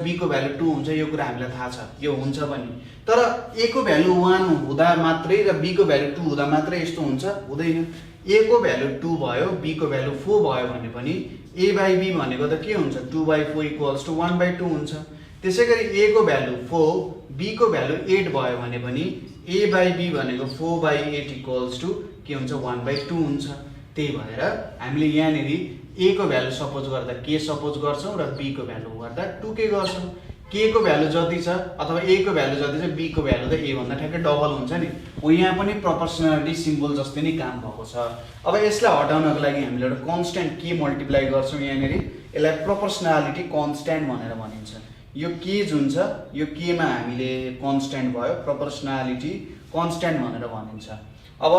b को value 2 हुन्छ यो कुरा हामीलाई थाहा छ यो हुन्छ पनि तर a को भ्यालु 1 हुँदा मात्रै र b को भ्यालु 2 हुँदा मात्रै यस्तो हुन्छ हुँदैन a को भ्यालु 2 भयो b को भ्यालु 4 भयो भने पनि a by b भनेको त के हुन्छ 2/4 इक्वल्स टु 1/2 हुन्छ त्यसैगरी a को भ्यालु 4 b को भ्यालु 8 भयो भने पनि a by b भनेको 4/8 इक्वल्स टु के हुन्छ 1/2 हुन्छ त्यही भएर हामीले यहाँनेरि a को भ्यालु सपोज गर्दा k सपोज गर्छौं र b को भ्यालु गर्दा 2k गर्छौं k को भ्यालु जति छ अथवा a को भ्यालु जति छ b को भ्यालु त a भन्दा ठ्याक्कै डबल हुन्छ नि हो यहाँ पनि प्रोपोर्सनालिटी सिम्बल जस्तै नै काम भएको छ अब यसलाई हटाउनको लागि हामीले एउटा कन्स्ट्यान्ट k मल्टिप्लाई गर्छौं यहाँनेरि यसलाई प्रोपोर्सनालिटी कन्स्ट्यान्ट भनेर भनिन्छ यो k जुन छ यो k मा हामीले कन्स्ट्यान्ट भयो प्रोपोर्सनालिटी कन्स्ट्यान्ट भनेर भनिन्छ अब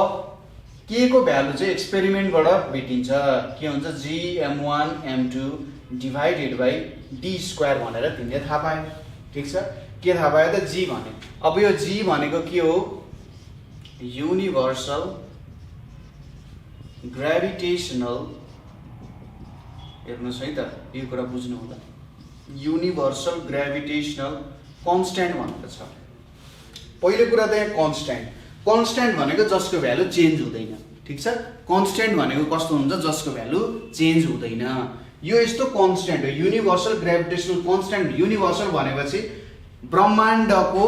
k को भ्यालु चाहिँ एक्सपेरिमेन्टबाट भेटिन्छ के हुन्छ gm1 m2 divided by d square भनेर तिमीले थाहा पायौ ठीक छ के थाहा पायो त g भने अब यो g भनेको के हो युनिभर्सल ग्रेभिटेशनल हेर्नुस् है त यो कुरा बुझ्नु होला युनिभर्सल ग्रेभिटेशनल कन्स्ट्यान्ट भनेको छ पहिलो कुरा त यहाँ कन्स्ट्यान्ट भनेको जसको भ्यालु चेन्ज हुँदैन ठीक छ कन्स्ट्यान्ट भनेको कस्तो हुन्छ जसको भ्यालु चेन्ज हुँदैन यो यस्तो कन्स्ट्यान्ट हो युनिभर्सल ग्रेभिटेशनल कन्स्ट्यान्ट युनिभर्सल भनेपछि ब्रह्माण्डको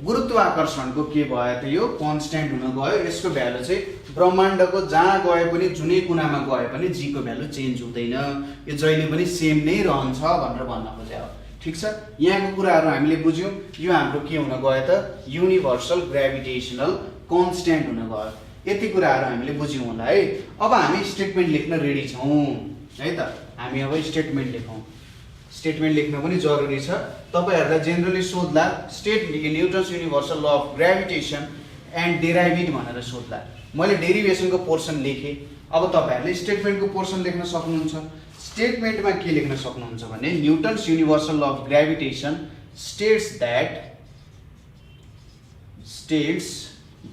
गुरुत्वाकर्षणको के भयो त यो कन्स्ट्यान्ट हुन गयो यसको भ्यालु चाहिँ ब्रह्माण्डको जहाँ गए पनि जुनै कुनामा गए पनि g को भ्यालु चेन्ज हुँदैन यो जहिले पनि सेम नै रहन्छ भनेर भन्न खोजे हो ठीक छ यहाँको कुराहरु हामीले बुझ्यौं यो हाम्रो के हुन गयो त युनिभर्सल ग्रेभिटेशनल कन्स्ट्यान्ट हुन गयो यति कुराहरु हामीले बुझ्यौं होला है अब हामी स्टेटमेन्ट लेख्न रेडी छौं है त हामी अब स्टेटमेन्ट लेखौं स्टेटमेन्ट लेख्न पनि जरुरी छ तपाईहरुलाई जेनरली सोध्ला state Newton's universal law of gravitation and derive it भनेर सोध्ला मैले डेरिभेसनको पोर्सन लेखे अब तपाईहरुले स्टेटमेन्टको पोर्सन लेख्न सक्नुहुन्छ स्टेटमेन्टमा के लेख्न सक्नुहुन्छ भने Newton's universal law of gravitation states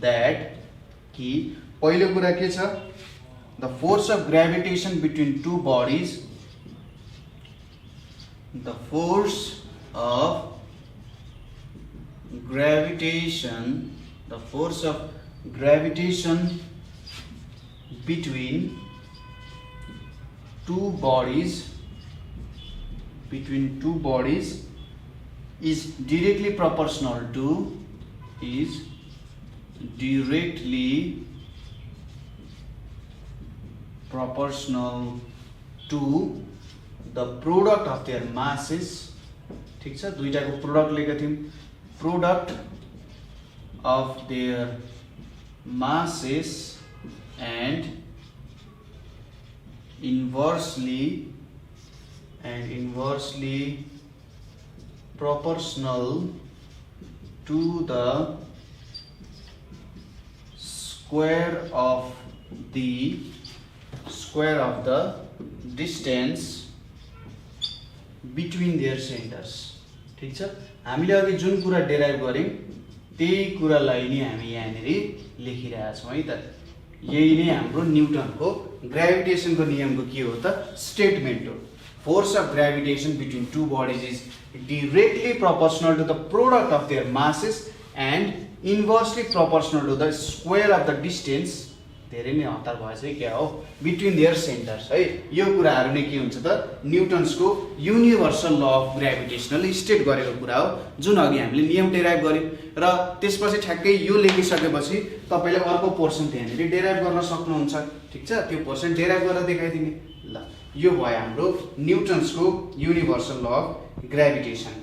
that कि पहिलो कुरा के छ the force of gravitation between two bodies the force of gravitation between two bodies is directly proportional to the product of their masses ठीक छ दुईटाको प्रोडक्ट लेखेका थियौं product of their masses and inversely proportional to the square of the distance between their centers ठीक छ हामीले अघि जुन कुरा डेराइभ गर्यौं त्यही कुरालाई नि हामी यहाँनेरि लेखिरहेका छौं है त यही नै हाम्रो न्यूटनको ग्रेभिटेसनको नियमको के हो त स्टेटमेन्ट हो force of gravitation between two bodies is directly proportional to the product of their masses and inversely proportional to the square of the distance धेरै नै हतार भएछ है क्या हो बिट्विन देयर सेन्टर्स है यो कुराहरु नै के हुन्छ त न्यूटन्सको universal law of gravitational state गरेको कुरा हो जुन अघि हामीले नियम डेराइभ गर्यौं र त्यसपछि ठ्याक्कै यो लेखिसकेपछि तपाईले अर्को पोर्सन त्यहाँनेरि डेराइभ गर्न सक्नुहुन्छ ठीक छ त्यो पोर्सन डेराइभ गरेर देखाइदिने ल यो भयो हाम्रो न्यूटन्सको युनिभर्सल ल अफ ग्रेभिटेसन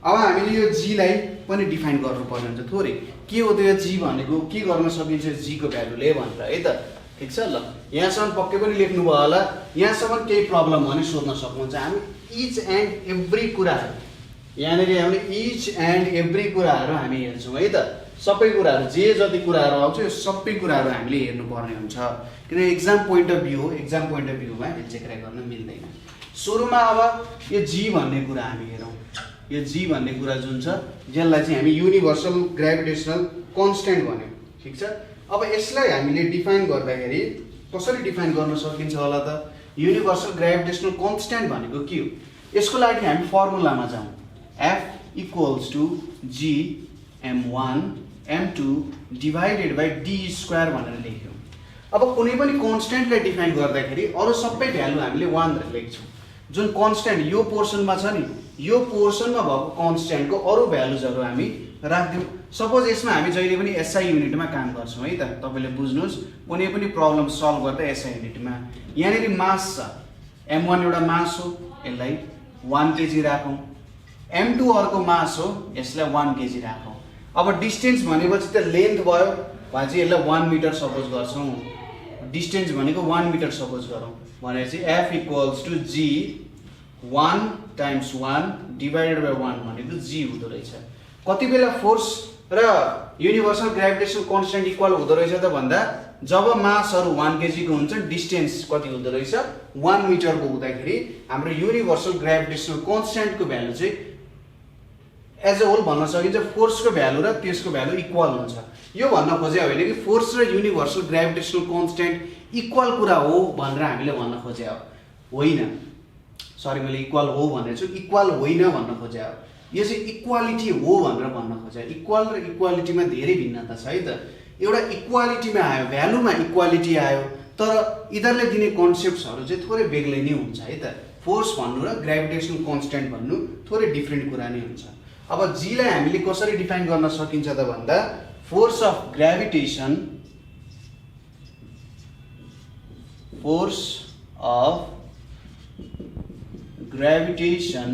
अब हामीले यो g लाई पनि डिफाइन गर्नुपर्ने हुन्छ थोरै के हो त यो g भनेको के गर्न सकिन्छ g को भ्यालुले भनेर है त ठीक छ ल यहाँसम्म पक्कै पनि लेख्नु भयो होला यहाँसम्म केही प्रब्लम भने सोध्न सक्नुहुन्छ हामी इच एन्ड एभ्री कुराहरु यहाँनेरि हामीले इच एन्ड एभ्री कुराहरु हामी हेर्छौं है त सबै कुराहरु जे जति कुराहरु आउँछ यो सबै कुराहरु हामीले हेर्नु पर्ने हुन्छ किन एक्जाम पोइन्ट अफ भ्यू हो एक्जाम पोइन्ट अफ भ्यूमा एल्जेब्रा गर्न मिल्दैन सुरुमा अब यो g भन्ने कुरा हामी हेरौं यो g भन्ने कुरा जुन छ यसलाई चाहिँ हामी युनिभर्सल ग्रेभिटेशनल कन्स्ट्यान्ट भन्यौं ठीक छ अब यसलाई हामीले डिफाइन गर्दाखेरि कसरी डिफाइन गर्न सकिन्छ होला त युनिभर्सल ग्रेभिटेशनल कन्स्ट्यान्ट भनेको के हो यसको लागि हामी फर्मुलामा जाउँ F equals to G m1 m2 divided by d square भनेर लेख्यौँ। अब कुनै पनि कन्स्ट्यान्टलाई डिफाइन गर्दाखेरि अरू सबै भ्यालु हामीले 1 भनेर लेख्छौँ। जुन कन्स्ट्यान्ट यो पोर्सनमा छ नि, यो पोर्सनमा भएको कन्स्ट्यान्टको अरू भ्यालुजहरू हामी राख्दिउँ। सपोज यसमा हामी जहिले पनि SI युनिटमा काम गर्छौँ है त। तपाईँले बुझ्नुहोस्, कुनै पनि प्रब्लम सल्भ गर्दा SI युनिटमा यहाँनिर मास छ, m1 एउटा मास हो, यसलाई 1 kg राखौँ। m2 अर्को मास हो, यसलाई 1 kg राखौँ। अब डिस्टेन्स भनेपछि त लेन्थ भयो, भनेपछि यसलाई 1 मिटर सपोज गर्छौँ। डिस्टेन्स भनेको 1 मिटर सपोज गरौँ भनेपछि F equals to G 1 times 1 divided by 1 भनेको G हुँदो रहेछ। कति बेला फोर्स र युनिभर्सल ग्राभिटेसन कन्स्ट्यान्ट इक्वल हुँदो रहेछ त भन्दा जब मासहरू 1 kg को हुन्छ, डिस्टेन्स कति हुँदो रहेछ 1 मिटरको हुँदाखेरि हाम्रो युनिभर्सल ग्राभिटेसनल कन्स्ट्यान्टको भ्यालु चाहिँ एज अ होल भन्न सकिन्छ फोर्सको भ्यालु र त्यसको भ्यालु इक्वल हुन्छ। यो भन्न खोजे होइन कि फोर्स र युनिभर्सल ग्राभिटेसनल कन्स्ट्यान्ट इक्वल कुरा हो भनेर हामीले भन्न खोजे होइन। सरी, मैले इक्वल हो भनेको छु, इक्वल होइन भन्न खोजे हो। यो चाहिँ इक्वालिटी हो भनेर भन्न खोजे। इक्वल र इक्वालिटीमा धेरै भिन्नता छ है त। एउटा इक्वालिटीमा आयो, भ्यालुमा इक्वालिटी आयो, तर यिनीहरूले दिने कन्सेप्ट्सहरू चाहिँ थोरै बेग्लै नै हुन्छ है त। फोर्स भन्नु र ग्राभिटेसनल कन्स्ट्यान्ट भन्नु थोरै डिफ्रेन्ट कुरा नै हुन्छ। अब जीलाई हामीले कसरी डिफाइन गर्न सकिन्छ त भन्दा force of gravitation, force of gravitation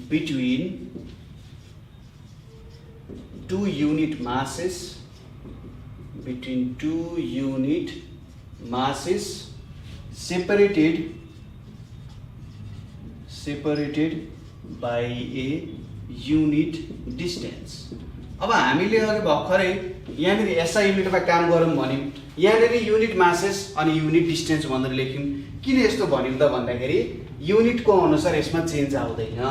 between two unit masses, between two unit masses separated by a unit distance। अब हामीले अघि भर्खरै यहाँनिर SI युनिटमा काम गरौँ भन्यौँ, यहाँनिर युनिट मासेस अनि युनिट डिस्टेन्स भनेर लेख्यौँ। किन यस्तो भन्यौँ त भन्दाखेरि युनिटको अनुसार यसमा चेन्ज आउँदैन।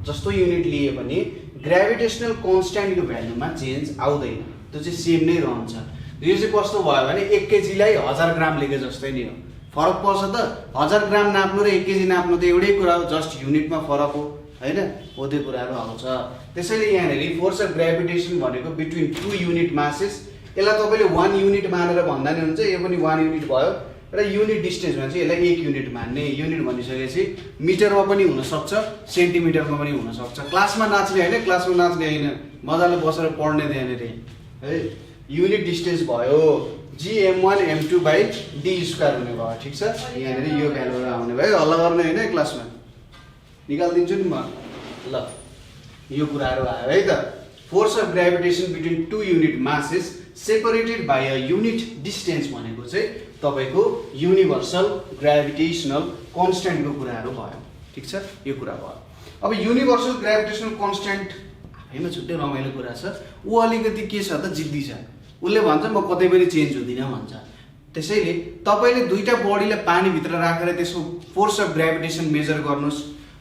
जस्तो युनिट लिए पनि ग्राभिटेसनल कन्स्ट्यान्टको भ्यालुमा चेन्ज आउँदैन, त्यो चाहिँ सेम नै रहन्छ। यो चाहिँ कस्तो भयो भने 1 kgलाई 1000 ग्राम लेखे जस्तै नै हो। फरक पर्छ त, 1000 ग्राम नाप्नु र 1 kg नाप्नु त एउटै कुरा हो, जस्ट युनिटमा फरक हो हैन, हो त्यो कुराहरू आउँछ। त्यसैले यहाँनिर फोर्स अफ ग्राभिटेसन भनेको बिट्विन टू युनिट मासेस, यसलाई तपाईँले 1 युनिट मानेर भन्दा नि हुन्छ, यो पनि 1 युनिट भयो। र युनिट डिस्टेन्स भन्छ यसलाई 1 युनिट मान्ने। युनिट भनिसकेपछि मिटरमा पनि हुनसक्छ, सेन्टिमिटरमा पनि हुनसक्छ। क्लासमा नाच्ने होइन, क्लासमा नाच्ने होइन, मजाले बसेर पढ्ने त्यहाँनिर है। युनिट डिस्टेन्स भयो GM1 M2 by d square हुने भयो, ठिक छ। यहाँनिर यो भ्यालुहरू आउने भयो, हल्ला गर्ने होइन क्लासमा, निकालिदिन्छु नि म। ल, यो कुराहरू आयो है त। Force of gravitation between two unit masses separated by a unit distance भनेको चाहिँ तपाईँको युनिभर्सल ग्राभिटेसनल कन्स्ट्यान्टको कुराहरू भयो, ठिक छ। यो कुरा भयो। अब युनिभर्सल ग्राभिटेसनल कन्स्ट्यान्ट आफैमा छुट्टै रमाइलो कुरा छ। ऊ अलिकति के छ त, जिद्दी छ। उसले भन्छ म कतै पनि चेन्ज हुँदिनँ भन्छ। त्यसैले तपाईँले दुईटा बडीलाई पानीभित्र राखेर त्यसको फोर्स अफ ग्राभिटेसन मेजर गर्नुहोस्,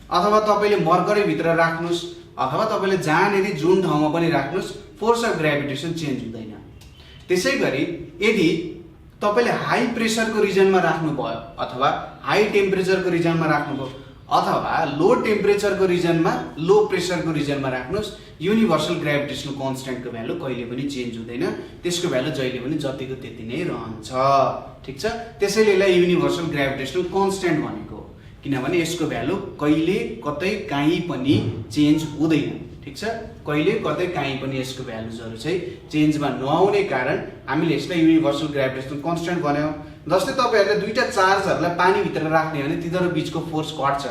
अथवा तपाईँले मर्करीभित्र राख्नुहोस्, अथवा तपाईँले जहाँनिर जुन ठाउँमा पनि राख्नुहोस्, फोर्स अफ ग्राभिटेसन चेन्ज हुँदैन। त्यसै गरी यदि तपाईँले हाई प्रेसरको रिजनमा राख्नुभयो, अथवा हाई टेम्परेचरको रिजनमा राख्नुभयो, अथवा लो टेम्परेचरको रिजनमा, लो प्रेसरको रिजनमा राख्नुहोस्, युनिभर्सल ग्राभिटेसनल कन्स्ट्यान्टको भ्यालु कहिले पनि चेन्ज हुँदैन। त्यसको भ्यालु जहिले पनि जतिको त्यति नै रहन्छ, ठिक छ। त्यसैले यसलाई युनिभर्सल ग्राभिटेसनल कन्स्ट्यान्ट भनेको, किनभने यसको भ्यालु कहिले कतै काहीँ पनि चेन्ज हुँदैन, ठिक छ। कहिले कतै काहीँ पनि यसको भ्यालुजहरू चाहिँ चेन्जमा नआउने कारण हामीले यसलाई युनिभर्सल ग्राभिटेसनल कन्स्ट्यान्ट भन्यौँ। जस्तै तपाईँहरूले दुईटा चार्जहरूलाई पानीभित्र राख्ने भने तिनीहरू बिचको फोर्स घट्छ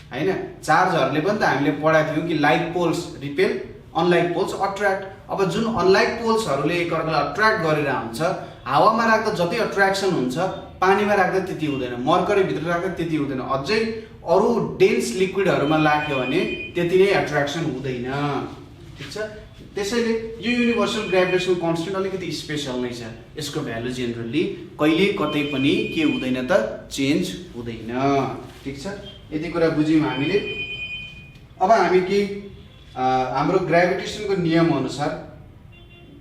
हैन। चार्जहरूले पनि त हामीले पढाएको थियौँ कि like poles repel, unlike poles attract. अब जुन अनलाइक पोल्सहरूले एकअर्कालाई अट्र्याक्ट गरेर हुन्छ, हावामा राख्दा जति अट्र्याक्सन हुन्छ पानीमा राख्दा त्यति हुँदैन, मर्करीभित्र राख्दा त्यति हुँदैन, अझै अरू डेन्स लिक्विडहरूमा राख्यो भने त्यति नै एट्र्याक्सन हुँदैन, ठिक छ। त्यसैले यो युनिभर्सल ग्राभिटेसनल कन्स्ट्यान्ट अलिकति स्पेसल नै छ। यसको भ्यालु जेनरली कहिले कतै पनि के हुँदैन त, चेन्ज हुँदैन, ठिक छ। यति कुरा बुझ्यौँ हामीले। अब हामी के हाम्रो ग्राभिटेसनको नियम अनुसार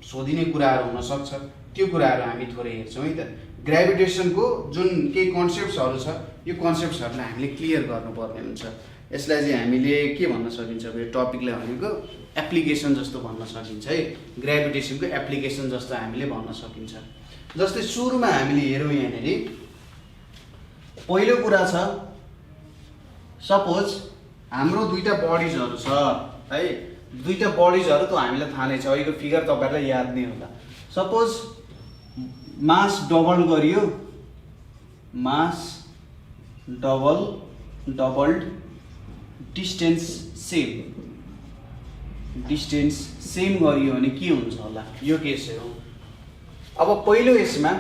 सोधिने कुराहरू हुन सक्छ, त्यो कुराहरू हामी थोरै हेर्छौँ है त। ग्राभिटेसनको जुन केही कन्सेप्ट्सहरू छ, यो कन्सेप्ट्सहरूलाई हामीले क्लियर गर्नुपर्ने हुन्छ। यसलाई चाहिँ हामीले के भन्न सकिन्छ अब यो टपिकलाई भनेको एप्लिकेसन जस्तो भन्न सकिन्छ है, ग्रेभिटेसनको एप्लिकेसन जस्तो हामीले भन्न सकिन्छ। जस्तै सुरुमा हामीले हेरौँ यहाँनिर पहिलो कुरा छ सपोज हाम्रो दुईटा बडिजहरू छ है, दुईटा बडिजहरू त हामीलाई थाहा नै छ, अहिलेको फिगर तपाईहरुलाई याद नै होला। सपोज मास डबल गरियो, मास डबल्ड डिस्टेन्स सेम गरियो भने के हुन्छ होला, यो केस हो। अब पहिलो यसमा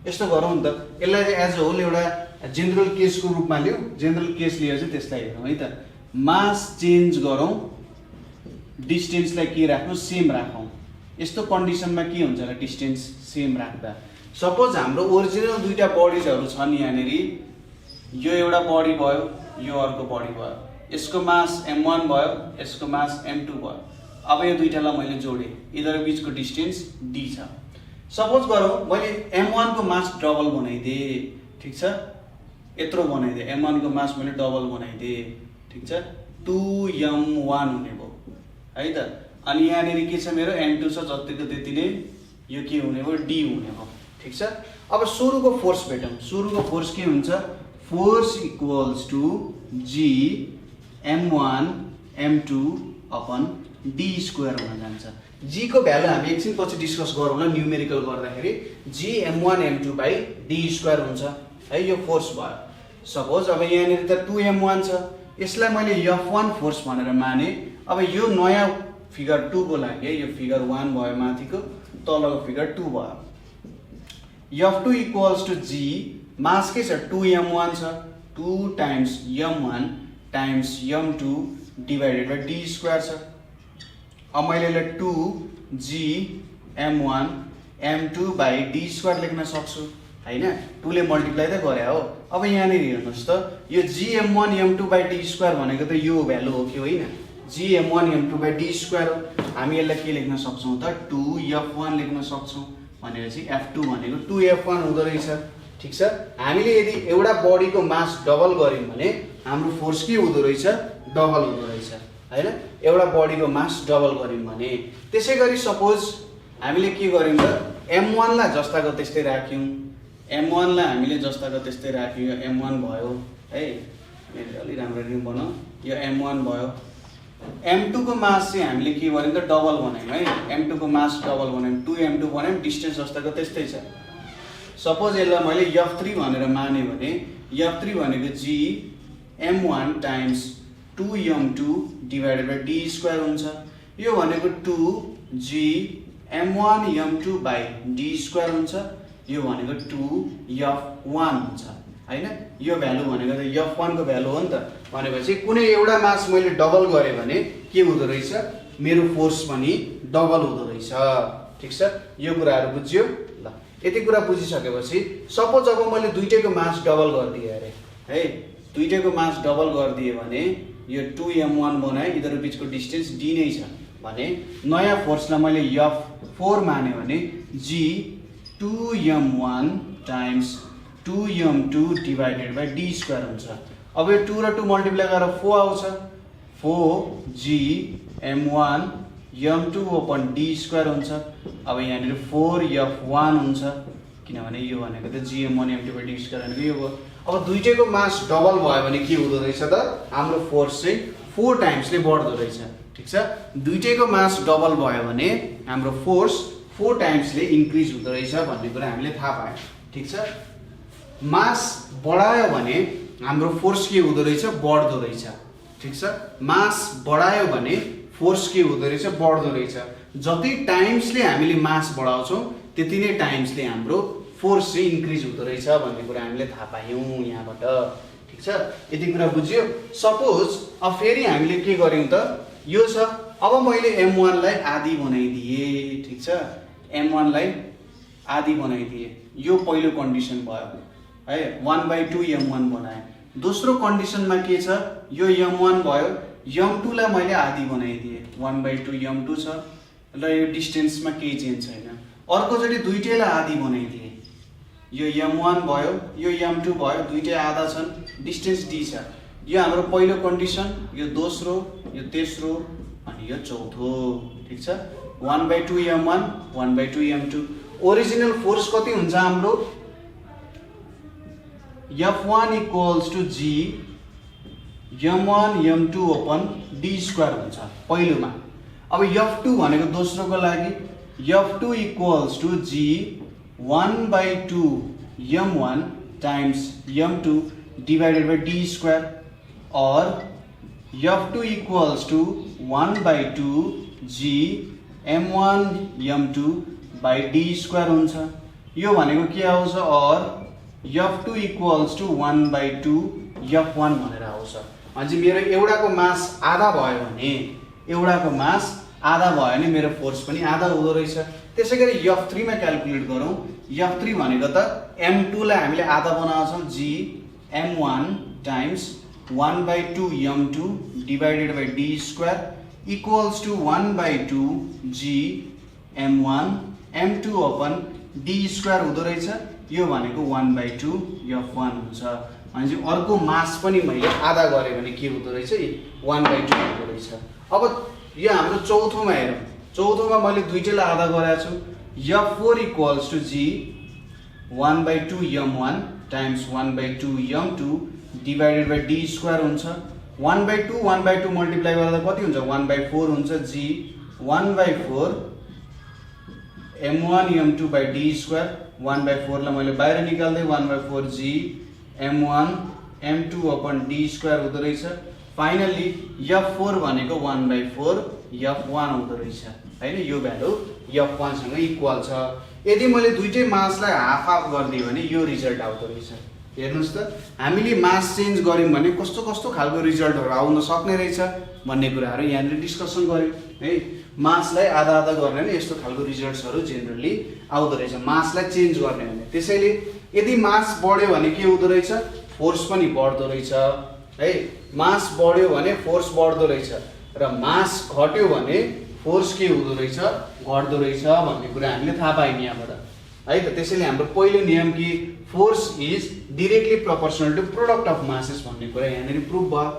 यस्तो गरौँ नि त, यसलाई चाहिँ एज अ होल एउटा जेनरल केसको रूपमा लिऊ, जेनरल केस लिएर चाहिँ त्यसलाई हेरौँ है त। मास चेन्ज गरौँ, डिस्टेन्सलाई के राखौँ, सेम राखौँ। यस्तो कन्डिसनमा के हुन्छ होला डिस्टेन्स सेम राख्दा। सपोज हाम्रो ओरिजिनल दुईटा बडिजहरू छन् यहाँनिर, यो एउटा बडी भयो, यो अर्को बडी भयो, यसको मास m1 भयो, यसको मास m2 भयो। अब यो दुईटालाई मैले जोडेँ, यिनीहरू बिचको डिस्टेन्स d छ। सपोज गरौँ मैले m1 को मास डबल बनाइदिएँ, ठिक छ, यत्रो बनाइदिएँ, m1 को मास मैले डबल बनाइदिएँ, ठिक छ, 2m1 हुने भयो है त। अनि यहाँनिर के छ मेरो m2 छ, जतिको त्यति नै यो के हुने भयो d हुने भयो, ठिक छ। अब सुरुको फोर्स भेटौँ, सुरुको फोर्स के हुन्छ, force equals to g m1 m2 upon d square हुन जान्छ। g को भ्यालु हामी एकछिन पछि डिस्कस गरौँ ल, न्युमेरिकल गर्दाखेरि g m1 m2 by d square हुन्छ है, यो फोर्स भयो। सपोज अब यहाँनिर त 2m1 छ, यसलाई मैले f1 फोर्स भनेर माने। अब यो नयाँ फिगर 2 को लागि यो फिगर 1 भयो, माथिको तलको फिगर 2 भयो। f2 इक्वल्स टु g, मास के छ 2m1 छ, 2 times m1 times m2 divided by d square छ। अब मैले यसलाई 2g m1 m2 by d square लेख्न सक्छु हैन, 2 ले मल्टिप्लाई त गरे हो। अब यहाँनिर हेर्नुहोस् त, यो g m1 m2 by d square भनेको त यो भ्यालु हो कि होइन, g m1 m2 by d square हो। हामी यसलाई के लेख्न सक्छौँ त 2f1 लेख्न सक्छौँ, भनेपछि f2 भनेको 2f1 हुँदो रहेछ, ठिक छ। हामीले यदि एउटा बडीको मास डबल गर्यौँ भने हाम्रो फोर्स के हुँदो रहेछ, डबल हुँदो रहेछ हैन, एउटा बडीको मास डबल गर्यौँ भने। त्यसै गरी सपोज हामीले के गर्यौँ त m1 लाई जस्ताको त्यस्तै राख्यौँ, m1 लाई हामीले जस्ताको त्यस्तै राख्यौँ, यो m1 भयो है, मैले अलि राम्ररी बनाऊ, यो m1 भयो। m2 को मास चाहिँ हामीले के गर्यौँ त डबल बनायौँ है, m2 को मास डबल बनायौँ, 2m2 बनायौँ, डिस्टेन्स जस्ताको त्यस्तै छ। सपोज यसलाई मैले f3 भनेर माने भने f3 भनेको g m1 times 2m2 divided by d square हुन्छ। यो भनेको 2g m1 m2 by d square हुन्छ, यो भनेको 2f1 हुन्छ हैन। यो भ्यालु भनेको त f1 को भ्यालु हो नि त, भनेपछि कुनै एउटा मास मैले डबल गरेँ भने के हुँदो रहेछ, मेरो फोर्स पनि डबल हुँदो रहेछ, ठिक छ। यो कुराहरू बुझ्यो ल। यति कुरा बुझिसकेपछि सपोज अब मैले दुईटैको मास डबल गरिदिएँ अरे है, दुईटैको मास डबल गरिदिएँ भने यो 2m1 बनाएँ, यिनीहरू बिचको डिस्टेन्स d नै छ भने नयाँ फोर्सलाई मैले f4 माने भने g 2m1 times 2m2 divided by d square हुन्छ। अब यो 2 र 2 मल्टिप्लाई गरेर 4 आउँछ, 4g m1 m2 upon d square हुन्छ। अब यहाँनिर 4f1 हुन्छ, किनभने यो भनेको त g m1 m2 by d square भनेको यो हो। अब दुईटैको मास डबल भयो भने के हुँदो रहेछ त, हाम्रो फोर्स चाहिँ 4 टाइम्सले बढ्दो रहेछ, ठिक छ। दुईटैको मास डबल भयो भने हाम्रो फोर्स 4 टाइम्सले इन्क्रिज हुँदो रहेछ भन्ने कुरा हामीले थाहा पायौँ, ठिक छ। मास बढायो भने हाम्रो फोर्स के हुँदो रहेछ, बढ्दो रहेछ, ठिक छ। मास बढायो भने फोर्स के हुँदो रहेछ, बढ्दो रहेछ। जति टाइम्सले हामीले मास बढाउँछौँ त्यति नै टाइम्सले हाम्रो फोर्स चाहिँ इन्क्रिज हुँदो रहेछ भन्ने कुरा हामीले थाहा पायौँ यहाँबाट, ठिक छ। यति कुरा बुझ्यो। सपोज अब फेरि हामीले के गर्यौँ त, यो छ, अब मैले m1 लाई आधी बनाइदिएँ, ठिक छ, m1 लाई आधी बनाइदिएँ, यो पहिलो कन्डिसन भयो है, 1/2 m1 बनाएँ। दोस्रो कन्डिसनमा के छ, यो m1 भयो, m2 लाई मैले आधी बनाइदिएँ, 1/2 m2 छ र यो डिस्टेन्समा केही चेन्ज छैन। अर्कोचोटि दुईटैलाई आधी बनाइदिएँ, यो m1 भयो, यो m2 भयो, दुईटै आधा छन्, डिस्टेन्स d छ। यो हाम्रो पहिलो कन्डिसन, यो दोस्रो, यो तेस्रो अनि यो चौथो। ठिक छ। 1/2 m1 1/2 m2। ओरिजिनल फोर्स कति हुन्छ हाम्रो? F1 = G m1 m2 upon d square हुन्छ पहिलोमा। अब F2 भनेको दोस्रोको लागि F2 = G 1/2 m1 times m2 divided by d square, or F2 = 1/2 G m1 m2 by d square हुन्छ। यो भनेको के आउँछ? और F2 = 1/2 F1 भनेर आउँछ। अनि मेरो एउटाको मास आधा भयो भने, एउटाको मास आधा भयो भने मेरो फोर्स पनि आधा हुँदो रहेछ। त्यसैगरी F3 मा क्याल्कुलेट गरौँ। F3 भनेको त m2 लाई हामीले आधा बनाउँछौँ, G m1 times 1/2 m2 divided by d square equals to 1/2 G m1 m2 upon d square हुँदो रहेछ। यो भनेको 1/2 F1 हुन्छ। अनि अर्को मास पनि मैले आधा गरेँ भने के हुँदो रहेछ? 1/2 हुँदो रहेछ। अब यो हाम्रो चौथोमा हेरौँ। चौथोमा मैले दुईटैलाई आधा गरेको छु। F4 = G 1/2 m1 times 1/2 m2 divided by d square हुन्छ। 1/2 मल्टिप्लाई गर्दा कति हुन्छ? 1/4 हुन्छ। G 1/4 m1 m2 by d square, 1/4 लाई मैले बाहिर निकाल्दै 1/4 G m1 m2 upon d square हुँदो रहेछ। फाइनली F4 भनेको 1/4 F1 हुँदो रहेछ हैन। यो भ्यालु F1 सँग इक्वल छ। यदि मैले दुईटै मासलाई हाफ हाफ गरिदिएँ भने यो रिजल्ट आउँदो रहेछ। हेर्नुस् त, हामीले मास चेन्ज गर्यौं भने कस्तो कस्तो खालको रिजल्टहरु आउन सक्ने रहेछ भन्ने कुराहरु यहाँले डिस्कसन गर्यौं है। मासलाई आधा आधा गर्ने भने यस्तो खालको रिजल्ट्सहरु जेनरली आउँदो रहेछ मासलाई चेन्ज गर्ने भने। त्यसैले यदि मास बढ्यो भने के हुँदो रहेछ? फोर्स पनि बढ्दो रहेछ है। मास बढ्यो भने फोर्स बढ्दो रहेछ र मास घट्यो भने फोर्स के हुँदो रहेछ? घट्दो रहेछ भन्ने कुरा हामीले थाहा पायौं यहाँबाट है त। त्यसैले हाम्रो पहिलो नियम कि force is directly proportional to product of masses भन्ने कुरा यहाँनिर प्रुभ भयो।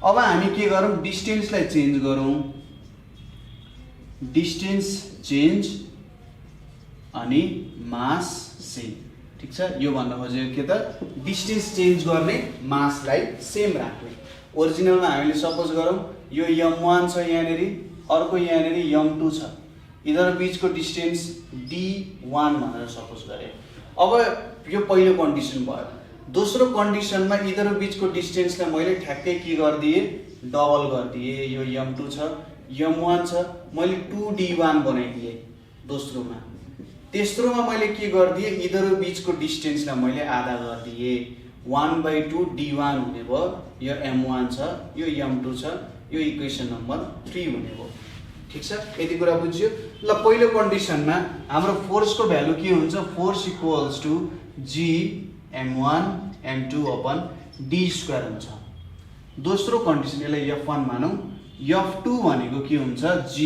अब हामी के गरौँ? डिस्टेन्सलाई चेन्ज गरौँ। डिस्टेन्स चेन्ज अनि मास सेम। ठीक छ। यो भन्न खोजेको के त? डिस्टेन्स चेन्ज गर्ने, मासलाई सेम राख्ने। ओरिजिनलमा हामीले सपोज गरौँ यो m1 छ यहाँनिर, अर्को यहाँनिर m2 छ। यिनीहरु बीचको डिस्टेन्स d1 भनेर सपोज गरे। अब यो पहिलो कन्डिसन भयो। दोस्रो कन्डिसनमा यिनीहरु बीचको डिस्टेन्सलाई मैले ठ्याक्कै के गर्दिए? डबल गर्दिए। यो m2 छ, m1 छ, मैले 2d1 बनाइदिए दोस्रोमा। तेस्रोमा मैले के गर्दिए? यिनीहरु बीचको डिस्टेन्सलाई मैले आधा गर्दिए। 1/2 d1 हुने भयो। यो m1 छ, यो m2 छ, यो इक्वेसन नम्बर 3 हुने भयो। ठीक छ। यति कुरा बुझ्यो? ल पहिलो कन्डिसनमा हाम्रो फोर्सको भ्यालु के हुन्छ? Force equals to G m1 m2 upon d square हुन्छ। दोस्रो कन्डिसन यसलाई F1 मानौं। F2 भनेको के हुन्छ? G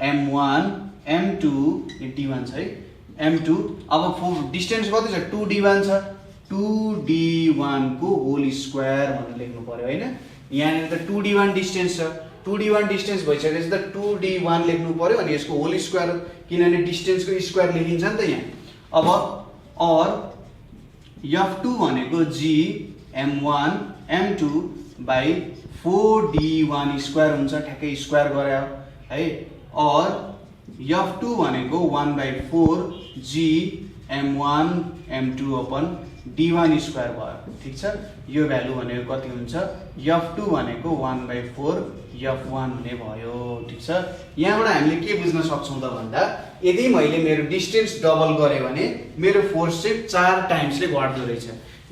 m1 m2 d1 छ है, m2। अब डिस्टेन्स कति छ? 2d1 छ। 2d1 को होल स्क्वायर भनेर लेख्नु पर्यो हैन। यहाँनिर त 2d1 डिस्टेन्स छ। 2d1 डिस्टेन्स भइसकेपछि त 2d1 लेख्नु पर्यो अनि यसको होल स्क्वायर, किनभने डिस्टेन्सको स्क्वायर लेखिन्छ नि त यहाँ। अब और F2 भनेको G m1 m2 by 4d1 square हुन्छ। ठ्याक्कै स्क्वायर गरे है। और F2 भनेको 1/4 G m1 m2 upon d1 square भयो। ठीक छ। यो भ्यालु भनेको कति हुन्छ? F2 भनेको 1/4 F1 हुने भयो। ठीक छ। यहाँबाट हामीले के बुझ्न सक्छौं त भन्दा, यदि मैले मेरो डिस्टेन्स डबल गरे भने मेरो फोर्स चाहिँ 4 टाइम्सले घट्दो रहेछ।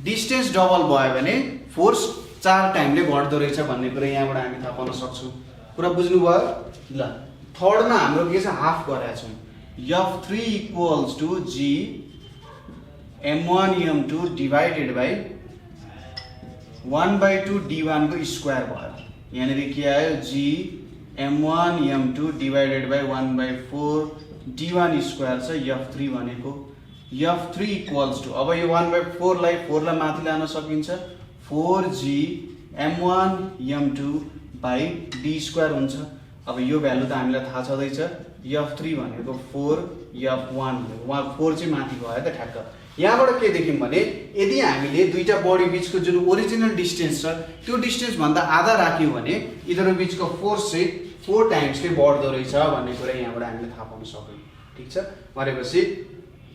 डिस्टेन्स डबल भयो भने फोर्स 4 टाइमले घट्दो रहेछ भन्ने कुरा यहाँबाट हामी थाहा पाउन सक्छौं। कुरा बुझ्नु भयो? ल थर्डमा हाम्रो के छ? हाफ गरेका छौं। F3 equals to G m1 m2 divided by 1/2 d1 को स्क्वायर भयो। यहाँनिर के आयो? G m1 m2 divided by 1/4 d1 square छ F3 भनेको। F3 इक्वल्स टु, अब यो 1/4 लाई 4 लाई माथि लान सकिन्छ, 4G m1 m2 by d square हुन्छ। अब यो भ्यालु त हामीलाई थाहा छँदैछ, f3 भनेको 4, f1 भनेको 4 चाहिँ माथि गयो त ठ्याक्क। यहाँबाट के देख्यौँ भने यदि हामीले दुईटा बडी बिचको जुन ओरिजिनल डिस्टेन्स छ त्यो डिस्टेन्स भन्दा आधा राख्यौँ भने यिनीहरू बिचको फोर्स चाहिँ 4 टाइम्सले बढ्दो रहेछ भन्ने कुरा यहाँबाट हामीले थाहा पाउन सक्यौँ। ठिक छ, भनेपछि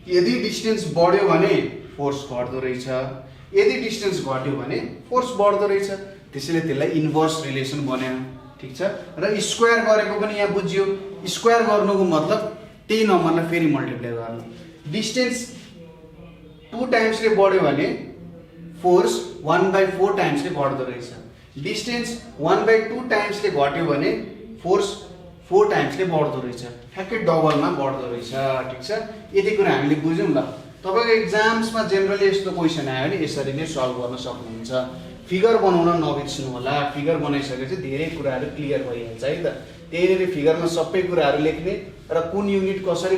यदि डिस्टेन्स बढ्यो भने फोर्स घट्दो रहेछ, यदि डिस्टेन्स घट्यो भने फोर्स बढ्दो रहेछ। त्यसैले त्यसलाई इन्भर्स रिलेसन बन्यो। ठिक छ, र स्क्वायर गरेको पनि यहाँ बुझ्यो। स्क्वायर गर्नुको मतलब त्यही नम्बरलाई फेरि मल्टिप्लाई गर्नु। डिस्टेन्स 2 टाइम्सले बढ्यो भने फोर्स 1/4 टाइम्सले घट्दो रहेछ। डिस्टेन्स 1/2 टाइम्सले घट्यो भने फोर्स 4 टाइम्सले बढ्दो रहेछ, ठ्याक्कै डबलमा बढ्दो रहेछ। ठिक छ, यति कुरा हामीले बुझ्यौँ। ल, तपाईँको एक्जाम्समा जेनरली यस्तो क्वेसन आयो भने यसरी नै सल्भ गर्न सक्नुहुन्छ। फिगर बनाउन नबिर्सनु होला। फिगर बनाइसकेपछि धेरै कुराहरू क्लियर भइहाल्छ है त। त्यहीँनिर फिगरमा सबै कुराहरू लेख्ने र कुन युनिट कसरी